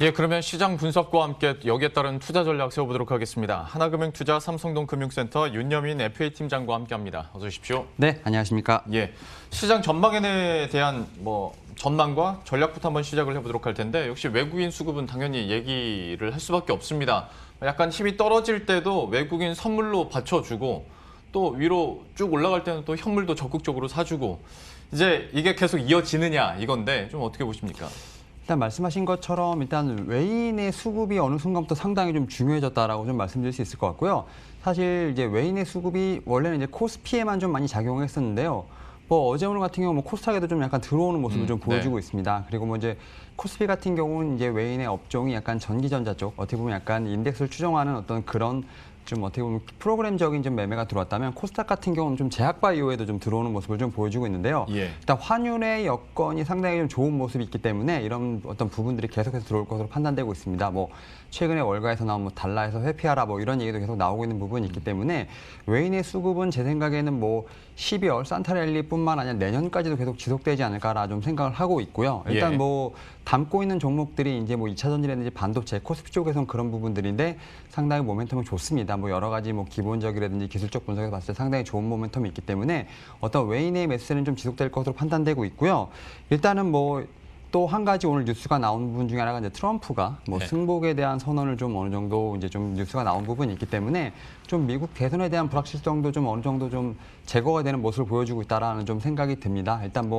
예, 그러면 시장 분석과 함께 여기에 따른 투자 전략 세워보도록 하겠습니다. 하나금융투자 삼성동 금융센터 윤여민 FA팀장과 함께합니다. 어서 오십시오. 네, 안녕하십니까. 예, 시장 전망에 대한 전망과 전략부터 한번 시작을 해보도록 할 텐데 역시 외국인 수급은 당연히 얘기를 할 수밖에 없습니다. 약간 힘이 떨어질 때도 외국인 선물로 받쳐주고 또 위로 쭉 올라갈 때는 또 현물도 적극적으로 사주고 이제 이게 계속 이어지느냐 이건데 좀 어떻게 보십니까? 일단 말씀하신 것처럼 일단 외인의 수급이 어느 순간부터 상당히 좀 중요해졌다라고 좀 말씀드릴 수 있을 것 같고요. 사실 이제 외인의 수급이 원래는 이제 코스피에만 좀 많이 작용했었는데요. 어제 오늘 같은 경우 코스닥에도 좀 약간 들어오는 모습을 좀 보여주고 네. 있습니다. 그리고 이제 코스피 같은 경우는 이제 외인의 업종이 약간 전기전자 쪽, 어떻게 보면 약간 인덱스를 추정하는 어떤 그런 좀 어떻게 보면 프로그램적인 좀 매매가 들어왔다면 코스닥 같은 경우는 좀 제약바 이후에도 좀 들어오는 모습을 좀 보여주고 있는데요. 예. 일단 환율의 여건이 상당히 좀 좋은 모습이 있기 때문에 이런 어떤 부분들이 계속해서 들어올 것으로 판단되고 있습니다. 최근에 월가에서 나온 달러에서 회피하라 이런 얘기도 계속 나오고 있는 부분이 있기 때문에 외인의 수급은 제 생각에는 12월 산타랠리뿐만 아니라 내년까지도 계속 지속되지 않을까라 좀 생각을 하고 있고요. 일단 예. 담고 있는 종목들이 이제 2차 전지라든지 반도체, 코스피 쪽에서는 그런 부분들인데 상당히 모멘텀이 좋습니다. 여러 가지 기본적이라든지 기술적 분석에서 봤을 때 상당히 좋은 모멘텀이 있기 때문에 어떤 외인의 매수는 좀 지속될 것으로 판단되고 있고요. 일단은 또 한 가지 오늘 뉴스가 나온 부분 중에 하나가 이제 트럼프가 네. 승복에 대한 선언을 좀 어느 정도 이제 좀 뉴스가 나온 부분이 있기 때문에 좀 미국 대선에 대한 불확실성도 좀 어느 정도 좀 제거가 되는 모습을 보여주고 있다라는 좀 생각이 듭니다. 일단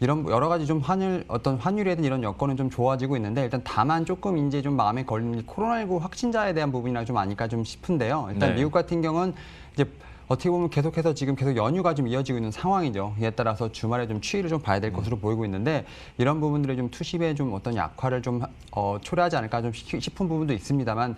이런 여러 가지 좀 환율이든 이런 여건은 좀 좋아지고 있는데 일단 다만 조금 이제 좀 마음에 걸리는 게 코로나19 확진자에 대한 부분이나 좀 아닐까 좀 싶은데요. 일단 네. 미국 같은 경우는 이제 어떻게 보면 계속해서 지금 계속 연휴가 좀 이어지고 있는 상황이죠. 이에 따라서 주말에 좀 추이를 좀 봐야 될 것으로 보이고 있는데 이런 부분들이 좀 투심의 좀 어떤 약화를 좀 초래하지 않을까 좀 싶은 부분도 있습니다만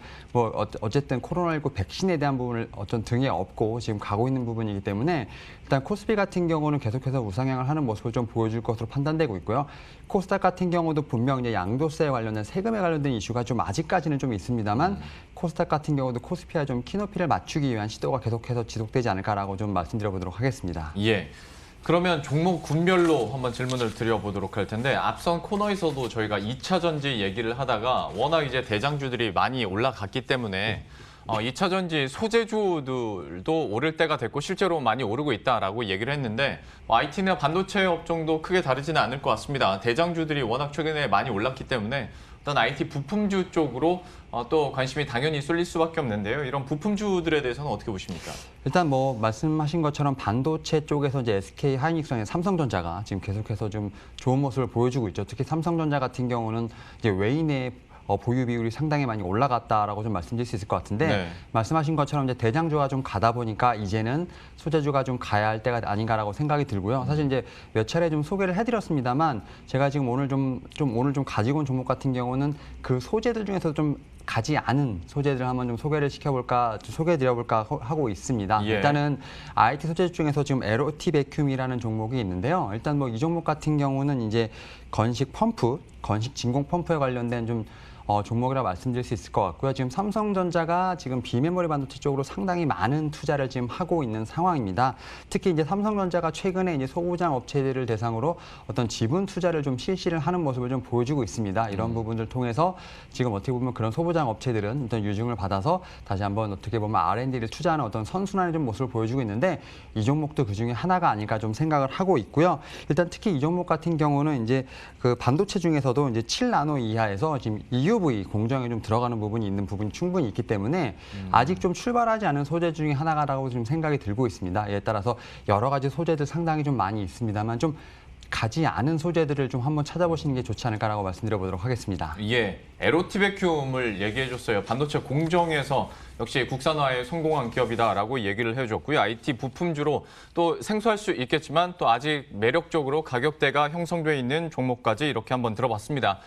어쨌든 코로나19 백신에 대한 부분을 어떤 등에 업고 지금 가고 있는 부분이기 때문에 일단 코스피 같은 경우는 계속해서 우상향을 하는 모습을 좀 보여줄 것으로 판단되고 있고요. 코스닥 같은 경우도 분명 이제 양도세 관련된 세금에 관련된 이슈가 좀 아직까지는 좀 있습니다만 코스닥 같은 경우도 코스피와 좀 키높이를 맞추기 위한 시도가 계속해서 지속되지 않을까라고 좀 말씀드려보도록 하겠습니다. 예. 그러면 종목 군별로 한번 질문을 드려보도록 할 텐데 앞선 코너에서도 저희가 2차 전지 얘기를 하다가 워낙 이제 대장주들이 많이 올라갔기 때문에 2차 전지 소재주들도 오를 때가 됐고 실제로 많이 오르고 있다라고 얘기를 했는데 IT나 반도체 업종도 크게 다르지는 않을 것 같습니다. 대장주들이 워낙 최근에 많이 올랐기 때문에 어떤 IT 부품주 쪽으로 또 관심이 당연히 쏠릴 수밖에 없는데요. 이런 부품주들에 대해서는 어떻게 보십니까? 일단 말씀하신 것처럼 반도체 쪽에서 이제 SK 하이닉스나 삼성전자가 지금 계속해서 좀 좋은 모습을 보여주고 있죠. 특히 삼성전자 같은 경우는 이제 외인의 보유 비율이 상당히 많이 올라갔다라고 좀 말씀드릴 수 있을 것 같은데 네. 말씀하신 것처럼 이제 대장주가 좀 가다 보니까 이제는 소재주가 좀 가야 할 때가 아닌가라고 생각이 들고요. 사실 이제 몇 차례 좀 소개를 해드렸습니다만 제가 지금 오늘 좀 가지고 온 종목 같은 경우는 그 소재들 중에서 좀 가지 않은 소재들을 한번 좀 소개를 시켜볼까, 소개해드려볼까 하고 있습니다. 예. 일단은 IT 소재 중에서 지금 LOT 베큐움이라는 종목이 있는데요. 일단 이 종목 같은 경우는 이제 건식 진공 펌프에 관련된 좀 종목이라 말씀드릴 수 있을 것 같고요. 지금 삼성전자가 지금 비메모리 반도체 쪽으로 상당히 많은 투자를 지금 하고 있는 상황입니다. 특히 이제 삼성전자가 최근에 이제 소부장 업체들을 대상으로 어떤 지분 투자를 좀 실시를 하는 모습을 좀 보여주고 있습니다. 이런 부분들 통해서 지금 어떻게 보면 그런 소부장 업체들은 어떤 유증을 받아서 다시 한번 어떻게 보면 R&D를 투자하는 어떤 선순환의 좀 모습을 보여주고 있는데 이 종목도 그 중에 하나가 아닐까 좀 생각을 하고 있고요. 일단 특히 이 종목 같은 경우는 이제 그 반도체 중에서도 이제 7나노 이하에서 지금 EUV 공정에 좀 들어가는 부분이 있는 부분이 충분히 있기 때문에 아직 좀 출발하지 않은 소재 중에 하나라고 좀 생각이 들고 있습니다. 이에 따라서 여러 가지 소재들 상당히 좀 많이 있습니다만 좀 가지 않은 소재들을 좀 한번 찾아보시는 게 좋지 않을까라고 말씀드려보도록 하겠습니다. 예, LOT 베큐움을 얘기해줬어요. 반도체 공정에서 역시 국산화에 성공한 기업이다라고 얘기를 해줬고요. IT 부품주로 또 생소할 수 있겠지만 또 아직 매력적으로 가격대가 형성돼 있는 종목까지 이렇게 한번 들어봤습니다.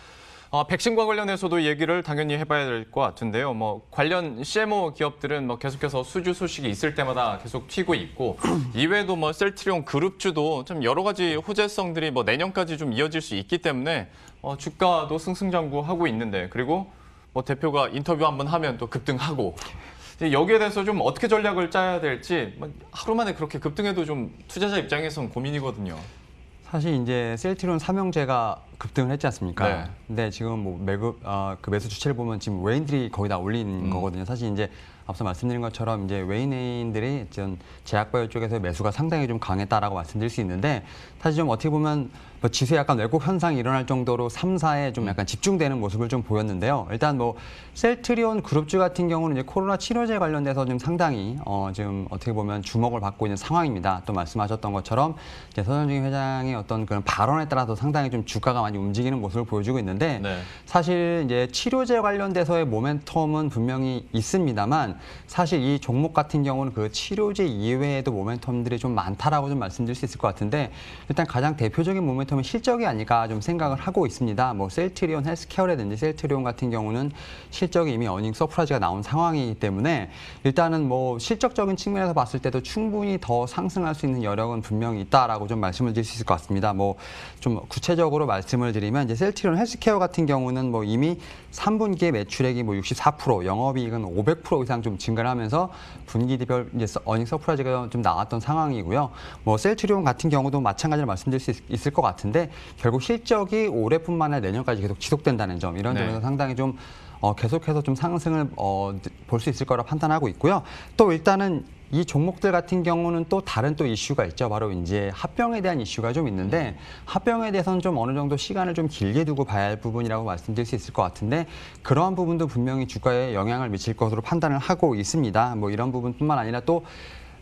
백신과 관련해서도 얘기를 당연히 해봐야 될 것 같은데요. 관련 CMO 기업들은 계속해서 수주 소식이 있을 때마다 계속 튀고 있고 이외에도 셀트리온 그룹주도 좀 여러 가지 호재성들이 내년까지 좀 이어질 수 있기 때문에 주가도 승승장구하고 있는데 그리고 대표가 인터뷰 한번 하면 또 급등하고 여기에 대해서 좀 어떻게 전략을 짜야 될지 하루 만에 그렇게 급등해도 좀 투자자 입장에선 고민이거든요. 사실 이제 셀트리온 삼형제가 급등을 했지 않습니까? 네. 근데 지금 뭐 그 매수 주체를 보면 지금 외인들이 거의 다 올린 거거든요. 사실 이제 앞서 말씀드린 것처럼 이제 외인들이 제약바이오 쪽에서 매수가 상당히 좀 강했다라고 말씀드릴 수 있는데 사실 좀 어떻게 보면 뭐 지수에 약간 왜곡 현상이 일어날 정도로 3사에 좀 약간 집중되는 모습을 좀 보였는데요. 일단 뭐 셀트리온 그룹주 같은 경우는 이제 코로나 치료제 관련돼서 좀 상당히 지금 어떻게 보면 주목을 받고 있는 상황입니다. 또 말씀하셨던 것처럼 이제 서정진 회장의 어떤 그런 발언에 따라서 상당히 좀 주가가 많이 움직이는 모습을 보여주고 있는데 네. 사실 이제 치료제 관련돼서의 모멘텀은 분명히 있습니다만 사실 이 종목 같은 경우는 그 치료제 이외에도 모멘텀들이 좀 많다라고 좀 말씀드릴 수 있을 것 같은데 일단 가장 대표적인 모멘텀은 실적이 아닐까 좀 생각을 하고 있습니다. 뭐 셀트리온 헬스케어라든지 셀트리온 같은 경우는 실적이 이미 어닝 서프라이즈가 나온 상황이기 때문에 일단은 뭐 실적적인 측면에서 봤을 때도 충분히 더 상승할 수 있는 여력은 분명히 있다라고 좀 말씀을 드릴 수 있을 것 같습니다. 뭐 좀 구체적으로 말씀을 드리면 이제 셀트리온 헬스케어 같은 경우는 뭐 이미 3분기에 매출액이 뭐 64%, 영업이익은 500% 이상 좀 증가를 하면서 분기별 이제 어닝 서프라이즈가 좀 나왔던 상황이고요. 뭐 셀트리온 같은 경우도 마찬가지로 말씀드릴 수 있을 것 같은데 결국 실적이 올해뿐만 아니라 내년까지 계속 지속된다는 점 이런 네. 점에서 상당히 좀 계속해서 좀 상승을 볼 수 있을 거라 판단하고 있고요. 또 일단은 이 종목들 같은 경우는 또 다른 또 이슈가 있죠. 바로 이제 합병에 대한 이슈가 좀 있는데 합병에 대해서는 좀 어느 정도 시간을 좀 길게 두고 봐야 할 부분이라고 말씀드릴 수 있을 것 같은데 그러한 부분도 분명히 주가에 영향을 미칠 것으로 판단을 하고 있습니다. 뭐 이런 부분뿐만 아니라 또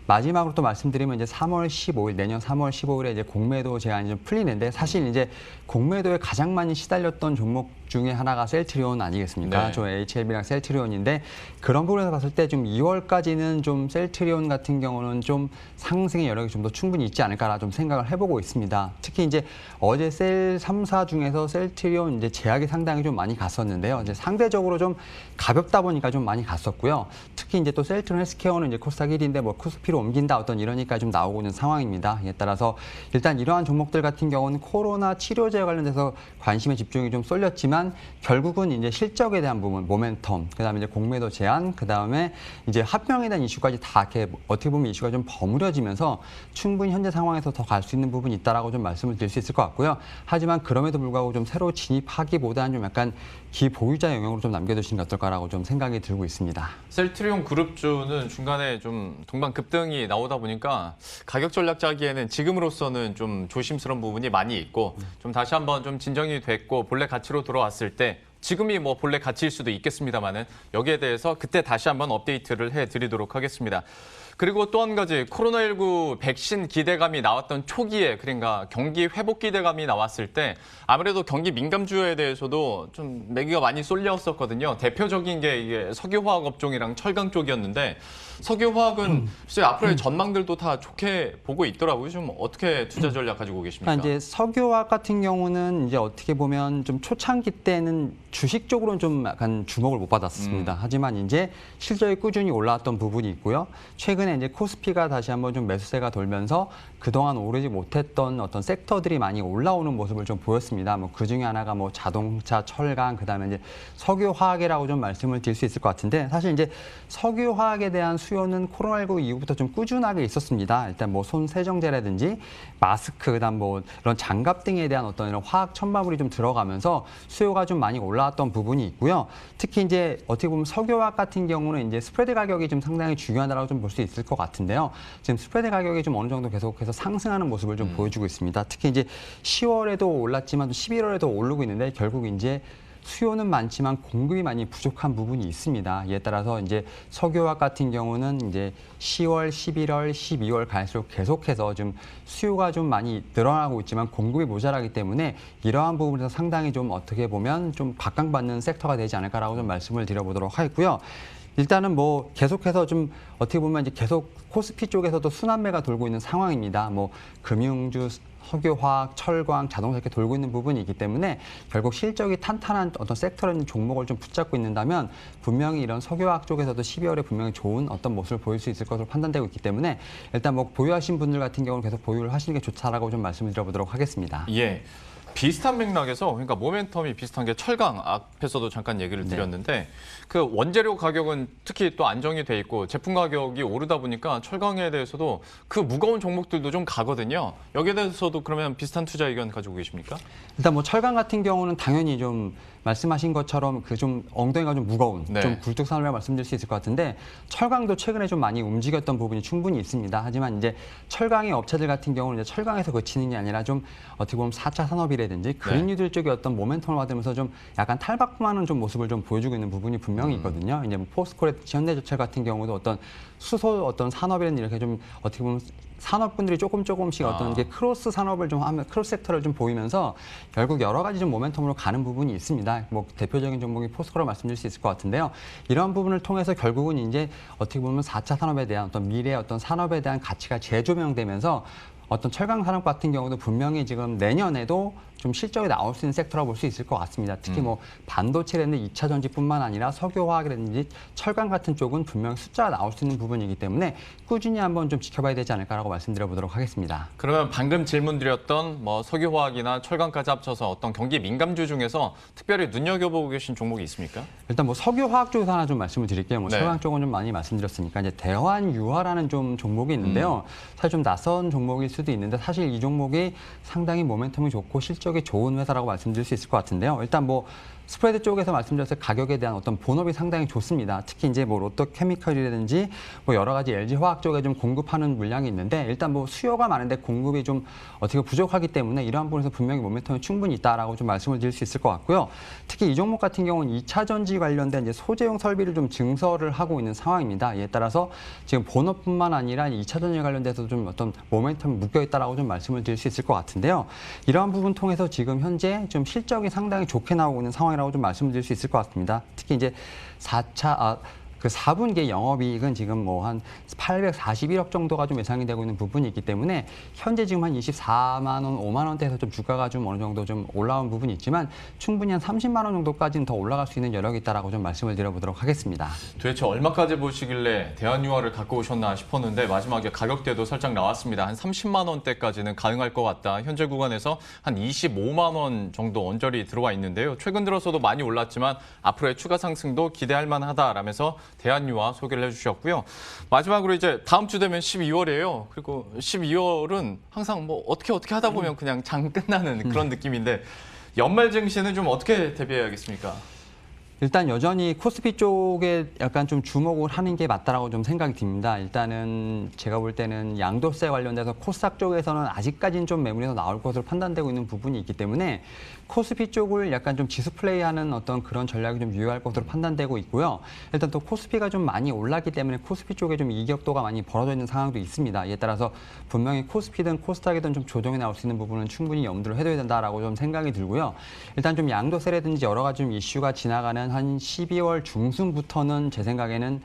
마지막으로 또 말씀드리면 이제 3월 15일 내년 3월 15일에 이제 공매도 제한이 좀 풀리는데 사실 이제 공매도에 가장 많이 시달렸던 종목 중에 하나가 셀트리온 아니겠습니까? 네. 저 HLB랑 셀트리온인데 그런 부분에서 봤을 때 좀 2월까지는 좀 셀트리온 같은 경우는 좀 상승의 여력이 좀 더 충분히 있지 않을까라 좀 생각을 해보고 있습니다. 특히 이제 어제 셀 3사 중에서 셀트리온 이제 제약이 상당히 좀 많이 갔었는데요. 이제 상대적으로 좀 가볍다 보니까 좀 많이 갔었고요. 특히 이제 또 셀트리온 헬스케어는 이제 코스닥 1위인데 뭐 코스피로 옮긴다 어떤 이러니까 좀 나오고 있는 상황입니다. 이에 따라서 일단 이러한 종목들 같은 경우는 코로나 치료제 관련돼서 관심의 집중이 좀 쏠렸지만 결국은 이제 실적에 대한 부분, 모멘텀, 그다음에 이제 공매도 제한, 그다음에 이제 합병에 대한 이슈까지 다 이렇게 어떻게 보면 이슈가 좀 버무려지면서 충분히 현재 상황에서 더 갈 수 있는 부분이 있다라고 좀 말씀을 드릴 수 있을 것 같고요. 하지만 그럼에도 불구하고 좀 새로 진입하기보다는 좀 약간 기보유자 영역으로 좀 남겨두시는 게 어떨까라고 좀 생각이 들고 있습니다. 셀트리온 그룹주는 중간에 좀 동반 급등이 나오다 보니까 가격 전략 짜기에는 지금으로서는 좀 조심스러운 부분이 많이 있고 좀 다시 한번 좀 진정이 됐고 본래 가치로 돌아왔을 때 지금이 뭐 본래 가치일 수도 있겠습니다만은 여기에 대해서 그때 다시 한번 업데이트를 해드리도록 하겠습니다. 그리고 또 한 가지 코로나19 백신 기대감이 나왔던 초기에 그러니까 경기 회복 기대감이 나왔을 때 아무래도 경기 민감주에 대해서도 좀 매기가 많이 쏠렸었거든요. 대표적인 게 이게 석유화학 업종이랑 철강 쪽이었는데 석유화학은 글쎄 앞으로의 전망들도 다 좋게 보고 있더라고요. 좀 어떻게 투자 전략 가지고 계십니까? 그러니까 이제 석유화학 같은 경우는 이제 어떻게 보면 좀 초창기 때는 주식 쪽으로는 좀 약간 주목을 못 받았습니다. 하지만 이제 실적이 꾸준히 올라왔던 부분이 있고요. 최근에 이제 코스피가 다시 한번 좀 매수세가 돌면서 그동안 오르지 못했던 어떤 섹터들이 많이 올라오는 모습을 좀 보였습니다. 뭐 그 중에 하나가 뭐 자동차, 철강, 그다음에 이제 석유화학이라고 좀 말씀을 드릴 수 있을 것 같은데 사실 이제 석유화학에 대한 수요는 코로나19 이후부터 좀 꾸준하게 있었습니다. 일단 뭐 손 세정제라든지 마스크, 그다음 뭐 이런 장갑 등에 대한 어떤 이런 화학 첨가물이 좀 들어가면서 수요가 좀 많이 올라왔던 부분이 있고요. 특히 이제 어떻게 보면 석유화학 같은 경우는 이제 스프레드 가격이 좀 상당히 중요하다고 좀 볼 수 있을 것 같은데요. 지금 스프레드 가격이 좀 어느 정도 계속해서 상승하는 모습을 좀 보여주고 있습니다. 특히 이제 10월에도 올랐지만 또 11월에도 오르고 있는데 결국 이제 수요는 많지만 공급이 많이 부족한 부분이 있습니다. 이에 따라서 이제 석유화학 같은 경우는 이제 10월, 11월, 12월 갈수록 계속해서 좀 수요가 좀 많이 늘어나고 있지만 공급이 모자라기 때문에 이러한 부분에서 상당히 좀 어떻게 보면 좀 각광받는 섹터가 되지 않을까라고 좀 말씀을 드려보도록 하겠고요. 일단은 뭐 계속해서 좀 어떻게 보면 이제 계속 코스피 쪽에서도 순환매가 돌고 있는 상황입니다. 뭐 금융주, 석유화학, 철강, 자동차 이렇게 돌고 있는 부분이 있기 때문에 결국 실적이 탄탄한 어떤 섹터라는 종목을 좀 붙잡고 있는다면 분명히 이런 석유화학 쪽에서도 12월에 분명히 좋은 어떤 모습을 보일 수 있을 것으로 판단되고 있기 때문에 일단 뭐 보유하신 분들 같은 경우는 계속 보유를 하시는 게 좋다라고 좀 말씀을 드려보도록 하겠습니다. 예. 비슷한 맥락에서 그러니까 모멘텀이 비슷한 게 철강 앞에서도 잠깐 얘기를 드렸는데 그 원재료 가격은 특히 또 안정이 돼 있고 제품 가격이 오르다 보니까 철강에 대해서도 그 무거운 종목들도 좀 가거든요. 여기에 대해서도 그러면 비슷한 투자 의견 가지고 계십니까? 일단 뭐 철강 같은 경우는 당연히 좀 말씀하신 것처럼 그 좀 엉덩이가 좀 무거운 네. 좀 굴뚝산업이라고 말씀드릴 수 있을 것 같은데 철강도 최근에 좀 많이 움직였던 부분이 충분히 있습니다. 하지만 이제 철강의 업체들 같은 경우는 이제 철강에서 그치는 게 아니라 좀 어떻게 보면 4차 산업이라든지 그린뉴딜 쪽에 어떤 모멘텀을 받으면서 좀 약간 탈바꿈하는 좀 모습을 좀 보여주고 있는 부분이 분명히 있거든요. 이제 뭐 포스코라든지 현대제철 같은 경우도 어떤 수소 어떤 산업이라든지 이렇게 좀 어떻게 보면 산업군들이 조금씩 어떤 게 크로스 산업을 좀 하면 크로스 섹터를 좀 보이면서 결국 여러 가지 좀 모멘텀으로 가는 부분이 있습니다. 뭐 대표적인 종목이 포스코로 말씀드릴 수 있을 것 같은데요. 이러한 부분을 통해서 결국은 이제 어떻게 보면 4차 산업에 대한 어떤 미래의 어떤 산업에 대한 가치가 재조명되면서 어떤 철강 산업 같은 경우도 분명히 지금 내년에도 좀 실적이 나올 수 있는 섹터라고 볼 수 있을 것 같습니다. 특히 뭐 반도체라든지 2차 전지뿐만 아니라 석유화학이라든지 철강 같은 쪽은 분명히 숫자가 나올 수 있는 부분이기 때문에 꾸준히 한번 좀 지켜봐야 되지 않을까라고 말씀드려 보도록 하겠습니다. 그러면 방금 질문드렸던 뭐 석유화학이나 철강까지 합쳐서 어떤 경기 민감주 중에서 특별히 눈여겨보고 계신 종목이 있습니까? 일단 뭐 석유화학 쪽에서 하나 좀 말씀을 드릴게요. 뭐 네. 철강 쪽은 좀 많이 말씀드렸으니까 이제 대환유화라는 좀 종목이 있는데요. 사실 좀 낯선 종목일 수도 있는데 사실 이 종목이 상당히 모멘텀이 좋고 실적이 좋은 회사라고 말씀드릴 수 있을 것 같은데요. 일단 뭐 스프레드 쪽에서 말씀드렸을 가격에 대한 어떤 본업이 상당히 좋습니다. 특히 이제 뭐 롯데케미칼이라든지 뭐 여러 가지 LG화학 쪽에 좀 공급하는 물량이 있는데 일단 뭐 수요가 많은데 공급이 좀 어떻게 부족하기 때문에 이러한 부분에서 분명히 모멘텀이 충분히 있다라고 좀 말씀을 드릴 수 있을 것 같고요. 특히 이 종목 같은 경우는 2차 전지 관련된 이제 소재용 설비를 좀 증설을 하고 있는 상황입니다. 이에 따라서 지금 본업뿐만 아니라 2차 전지 관련돼서 좀 어떤 모멘텀이 묶여 있다라고 좀 말씀을 드릴 수 있을 것 같은데요. 이러한 부분 통해서 지금 현재 좀 실적이 상당히 좋게 나오고 있는 상황이라고 좀 말씀드릴 수 있을 것 같습니다. 특히 이제 4분기 영업이익은 지금 뭐 한 841억 정도가 좀 예상이 되고 있는 부분이 있기 때문에 현재 지금 한 24만 원, 5만 원대에서 좀 주가가 좀 어느 정도 좀 올라온 부분이 있지만 충분히 한 30만 원 정도까지는 더 올라갈 수 있는 여력이 있다라고 좀 말씀을 드려보도록 하겠습니다. 도대체 얼마까지 보시길래 대한유화를 갖고 오셨나 싶었는데 마지막에 가격대도 살짝 나왔습니다. 한 30만 원대까지는 가능할 것 같다. 현재 구간에서 한 25만 원 정도 언저리 들어와 있는데요. 최근 들어서도 많이 올랐지만 앞으로의 추가 상승도 기대할 만하다라면서 대한유화 소개를 해주셨고요. 마지막으로 이제 다음 주 되면 12월이에요. 그리고 12월은 항상 뭐 어떻게 하다 보면 그냥 장 끝나는 그런 느낌인데 연말 증시는 좀 어떻게 대비해야겠습니까? 일단 여전히 코스피 쪽에 약간 좀 주목을 하는 게 맞다라고 좀 생각이 듭니다. 일단은 제가 볼 때는 양도세 관련돼서 코스닥 쪽에서는 아직까지는 좀 매물이 더 나올 것으로 판단되고 있는 부분이 있기 때문에 코스피 쪽을 약간 좀 지수 플레이하는 어떤 그런 전략이 좀 유효할 것으로 판단되고 있고요. 일단 또 코스피가 좀 많이 올랐기 때문에 코스피 쪽에 좀 이격도가 많이 벌어져 있는 상황도 있습니다. 이에 따라서 분명히 코스피든 코스닥이든 좀 조정이 나올 수 있는 부분은 충분히 염두를 해둬야 된다라고 좀 생각이 들고요. 일단 좀 양도세라든지 여러 가지 좀 이슈가 지나가는 한 12월 중순부터는 제 생각에는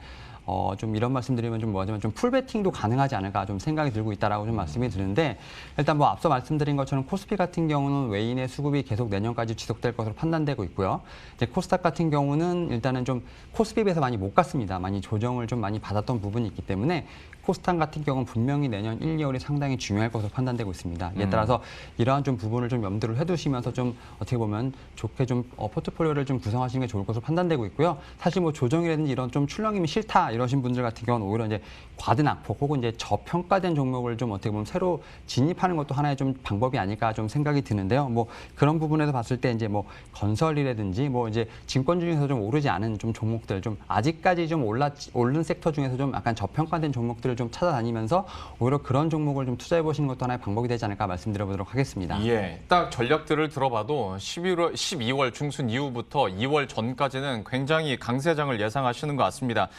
좀 이런 말씀드리면 좀 뭐하지만 좀 풀베팅도 가능하지 않을까 좀 생각이 들고 있다라고 좀 말씀이 드는데 일단 뭐 앞서 말씀드린 것처럼 코스피 같은 경우는 외인의 수급이 계속 내년까지 지속될 것으로 판단되고 있고요. 이제 코스닥 같은 경우는 일단은 좀 코스피에 비해서 많이 못 갔습니다. 많이 조정을 좀 많이 받았던 부분이 있기 때문에 코스닥 같은 경우는 분명히 내년 1, 2월이 상당히 중요할 것으로 판단되고 있습니다. 이에 따라서 이러한 좀 부분을 좀 염두를 해두시면서 좀 어떻게 보면 좋게 좀 포트폴리오를 좀 구성하시는 게 좋을 것으로 판단되고 있고요. 사실 뭐 조정이라든지 이런 좀 출렁임이 싫다 이러신 분들 같은 경우는 오히려 이제 과든 악폭 혹은 이제 저평가된 종목을 좀 어떻게 보면 새로 진입하는 것도 하나의 좀 방법이 아닐까 좀 생각이 드는데요. 뭐 그런 부분에서 봤을 때 이제 뭐 건설이라든지 뭐 이제 증권 중에서 좀 오르지 않은 좀 종목들 좀 아직까지 좀 오른 sek터 중에서 좀 약간 저평가된 종목들을 좀 찾아다니면서 오히려 그런 종목을 좀 투자해 보시는 것도 하나의 방법이 되지 않을까 말씀드려보도록 하겠습니다. 예, 딱 전략들을 들어봐도 12월 중순 이후부터 2월 전까지는 굉장히 강세장을 예상하시는 것 같습니다.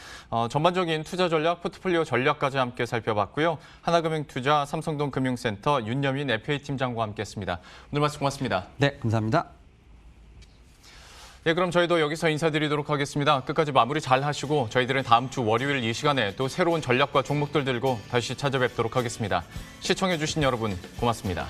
전반적인 투자 전략, 포트폴리오 전략까지 함께 살펴봤고요. 하나금융투자 삼성동금융센터 윤여민 FA팀장과 함께했습니다. 오늘 말씀 고맙습니다. 네, 감사합니다. 예, 그럼 저희도 여기서 인사드리도록 하겠습니다. 끝까지 마무리 잘 하시고 저희들은 다음 주 월요일 이 시간에 또 새로운 전략과 종목들 들고 다시 찾아뵙도록 하겠습니다. 시청해주신 여러분 고맙습니다.